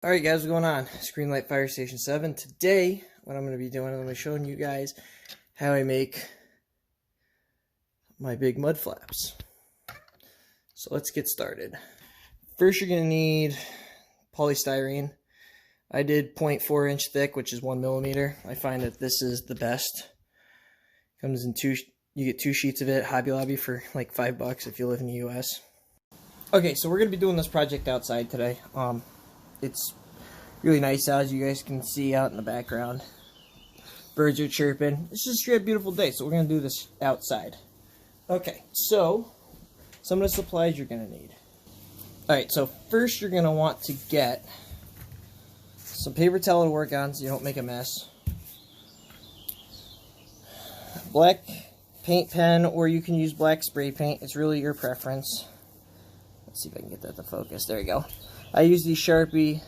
Alright guys, what's going on? Screenlight Fire Station 7. Today, what I'm going to be doing, I'm going to be showing you guys how I make my big mud flaps. So let's get started. First you're going to need polystyrene. I did 0.4 inch thick, which is 1 millimeter. I find that this is the best. Comes in you get 2 sheets of it, Hobby Lobby for like $5 if you live in the US. Okay, so we're going to be doing this project outside today. It's really nice out, as you guys can see out in the background. Birds are chirping. It's just a straight beautiful day, so we're going to do this outside. Okay, so some of the supplies you're going to need. Alright, so first you're going to want to get some paper towel to work on so you don't make a mess. Black paint pen, or you can use black spray paint. It's really your preference. Let's see if I can get that to focus. There you go. I use the Sharpie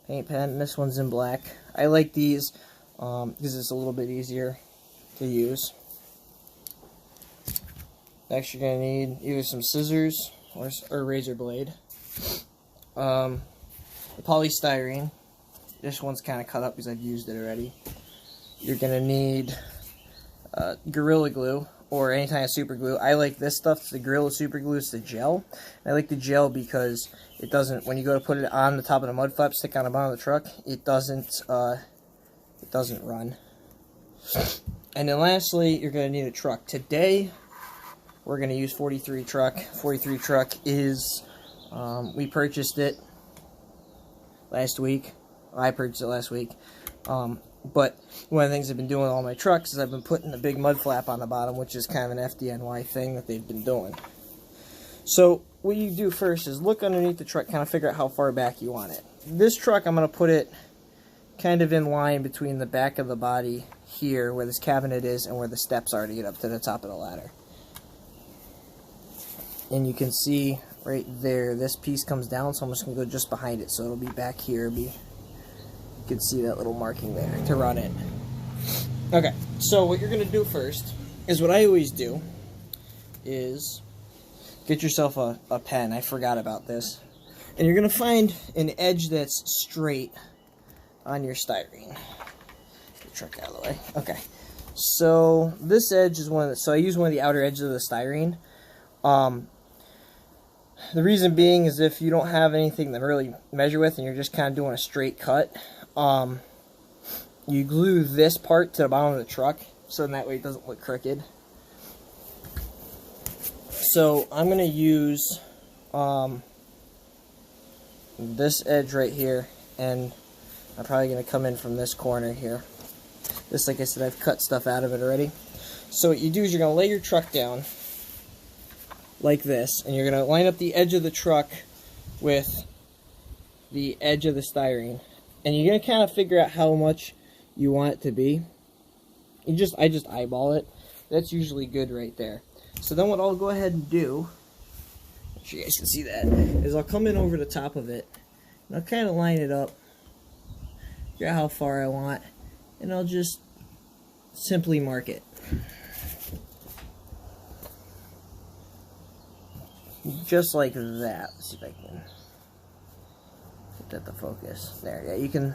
paint pen, and this one's in black. I like these because it's a little bit easier to use. Next, you're going to need either some scissors or a razor blade. The polystyrene. This one's kind of cut up because I've used it already. You're going to need Gorilla Glue or any kind of super glue. I like this stuff. It's the Gorilla Super Glue. It's the gel. I like the gel because it doesn't, when you go to put it on the top of the mud flap stick on the bottom of the truck, it doesn't run. And then lastly, you're going to need a truck. Today, we're going to use 43 truck. 43 truck is, we purchased it last week. I purchased it last week. But one of the things I've been doing with all my trucks is I've been putting a big mud flap on the bottom, which is kind of an FDNY thing that they've been doing. So what you do first is look underneath the truck, kind of figure out how far back you want it. This truck, I'm going to put it kind of in line between the back of the body here, where this cabinet is, and where the steps are to get up to the top of the ladder. And you can see right there, this piece comes down, so I'm just going to go just behind it, so it'll be back here. You can see that little marking there to run it. Okay, so what you're going to do first is what I always do is get yourself a pen. I forgot about this. And you're going to find an edge that's straight on your styrene. Get the truck out of the way. Okay, so this edge is so I use one of the outer edges of the styrene. The reason being is if you don't have anything to really measure with and you're just kind of doing a straight cut, you glue this part to the bottom of the truck, so in that way it doesn't look crooked. So I'm going to use this edge right here, and I'm probably going to come in from this corner here. This, like I said, I've cut stuff out of it already. So what you do is you're going to lay your truck down like this, and you're going to line up the edge of the truck with the edge of the styrene. And you're going to kind of figure out how much you want it to be. I just eyeball it. That's usually good right there. So then what I'll go ahead and do, make sure you guys can see that, is I'll come in over the top of it, and I'll kind of line it up, figure out how far I want, and I'll just simply mark it. Just like that. Let's see if I can get that to focus. There, yeah, you can.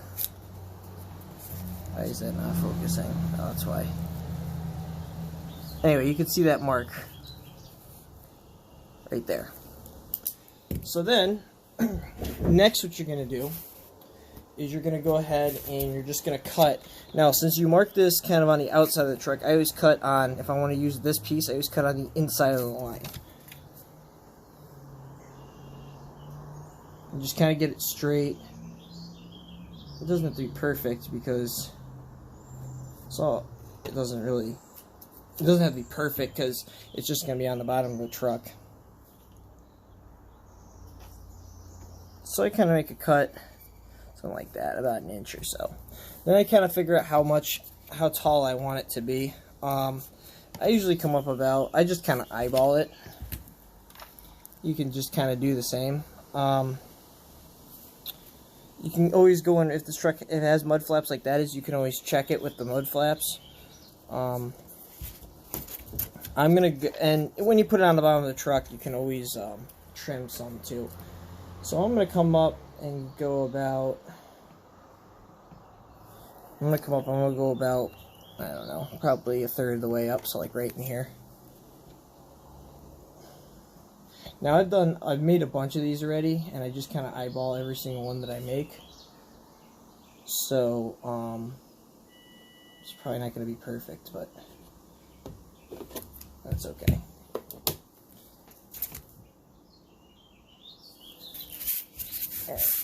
Why is that not focusing? Oh, that's why. Anyway, you can see that mark right there. So then, next what you're going to do is you're going to go ahead and you're just going to cut. Now, since you marked this kind of on the outside of the truck, I always cut on, if I want to use this piece, I always cut on the inside of the line. And just kind of get it straight. It doesn't have to be perfect because it doesn't have to be perfect because it's just going to be on the bottom of the truck. So I kind of make a cut, something like that, about an inch or so. Then I kind of figure out how tall I want it to be. I usually come up I just kind of eyeball it. You can just kind of do the same. You can always go in, if this truck has mud flaps like that, you can always check it with the mud flaps. I'm gonna and when you put it on the bottom of the truck, you can always trim some too. So I'm gonna come up and go about, I'm going to come up, I'm going to go about, I don't know, probably a third of the way up, so like right in here. Now I've made a bunch of these already, and I just kind of eyeball every single one that I make. So, it's probably not going to be perfect, but that's okay. Alright.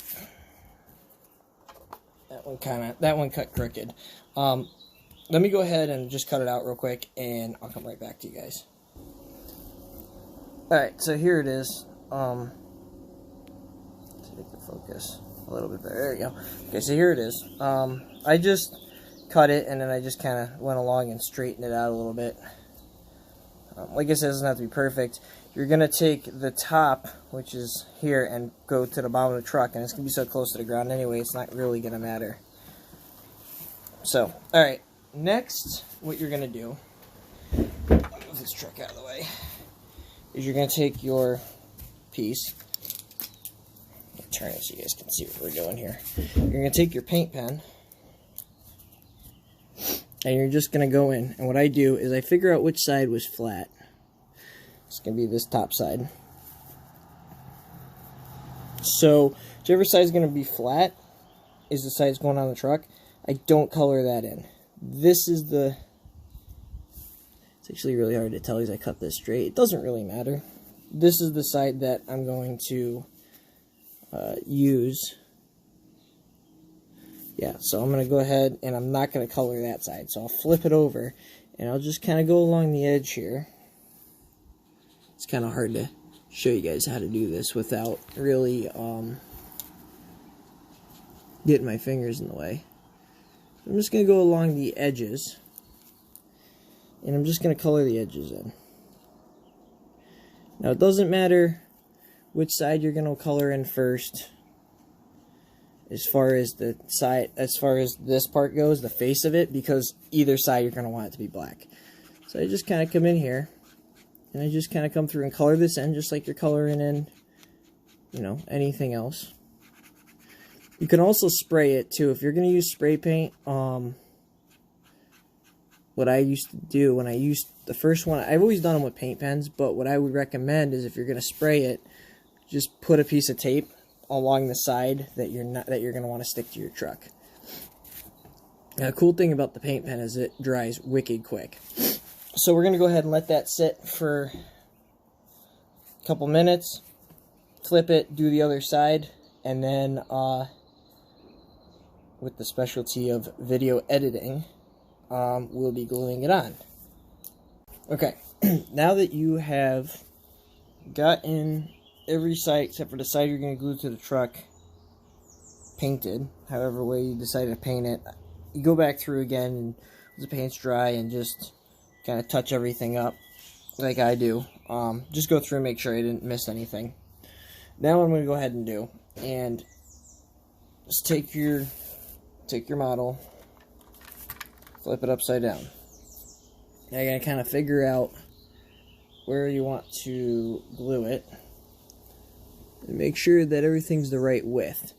That one cut crooked. Let me go ahead and just cut it out real quick, and I'll come right back to you guys. Alright, so here it is. Let's make the focus a little bit better. There you go. Okay, so here it is. I just cut it, and then I just kind of went along and straightened it out a little bit. Like I said, it doesn't have to be perfect. You're going to take the top, which is here, and go to the bottom of the truck, and it's going to be so close to the ground anyway, it's not really going to matter. So, alright, next, what you're going to do, move this truck out of the way, is you're going to take your piece, turn it so you guys can see what we're doing here. You're going to take your paint pen, and you're just going to go in, and what I do is I figure out which side was flat. It's going to be this top side. So, whichever side is going to be flat is the side that's going on the truck. I don't color that in. This is the... It's actually really hard to tell as I cut this straight. It doesn't really matter. This is the side that I'm going to use. Yeah, so I'm going to go ahead and I'm not going to color that side. So I'll flip it over and I'll just kind of go along the edge here. It's kind of hard to show you guys how to do this without really getting my fingers in the way. I'm just going to go along the edges, and I'm just going to color the edges in. Now, it doesn't matter which side you're going to color in first, as far as the side, as far as this part goes, the face of it, because either side you're going to want it to be black. So I just kind of come in here, and I just kind of come through and color this in, just like you're coloring in, you know, anything else. You can also spray it too. If you're going to use spray paint, what I used to do when I used the first one, I've always done them with paint pens, but what I would recommend is if you're going to spray it, just put a piece of tape along the side that you're going to want to stick to your truck. Now, the cool thing about the paint pen is it dries wicked quick. So we're going to go ahead and let that sit for a couple minutes, flip it, do the other side, and then with the specialty of video editing, we'll be gluing it on. Okay, now that you have gotten every side except for the side you're going to glue to the truck painted, however way you decide to paint it, you go back through again and the paint's dry and just kind of touch everything up like I do. Just go through and make sure I didn't miss anything. Now what I'm going to go ahead and do, and just take your model, flip it upside down. Now you're going to kind of figure out where you want to glue it, and make sure that everything's the right width,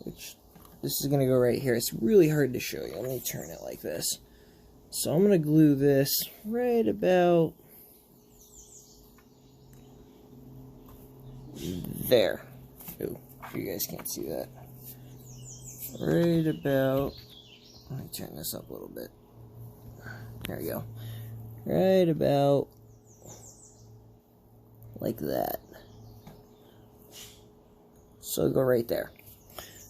which this is going to go right here. It's really hard to show you. Let me turn it like this. So I'm going to glue this right about there. Ooh, you guys can't see that. Right about, let me turn this up a little bit. There we go. Right about like that. So go right there.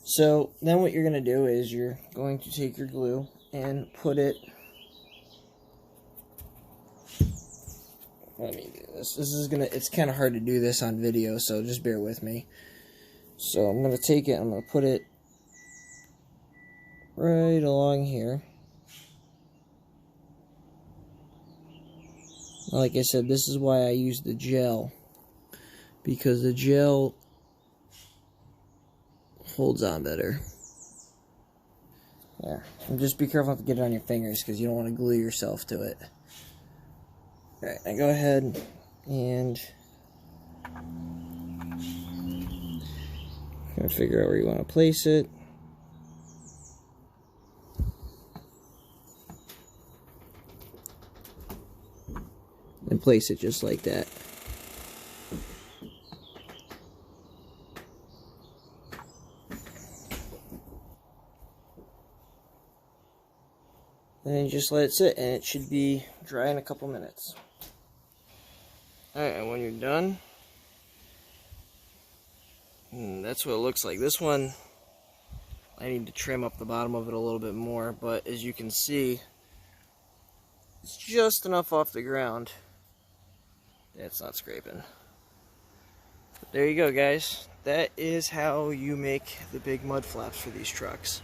So then what you're going to do is you're going to take your glue and put it, let me do this. It's kind of hard to do this on video, so just bear with me. So I'm going to take it, I'm going to put it right along here. Like I said, this is why I use the gel, because the gel holds on better. There. And just be careful not to get it on your fingers, because you don't want to glue yourself to it. Alright, now go ahead and Gotta figure out where you want to place it. And place it just like that. And just let it sit, and it should be dry in a couple minutes. Alright, and when you're done, that's what it looks like. This one, I need to trim up the bottom of it a little bit more, but as you can see, it's just enough off the ground. It's not scraping. But there you go, guys. That is how you make the big mud flaps for these trucks.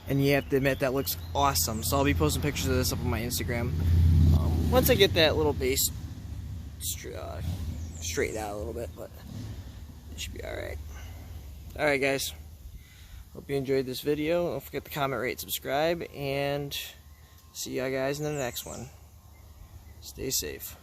And you have to admit, that looks awesome. So I'll be posting pictures of this up on my Instagram. Once I get that little base straightened out a little bit, but it should be alright. Alright, guys. Hope you enjoyed this video. Don't forget to comment, rate, subscribe, and see you guys in the next one. Stay safe.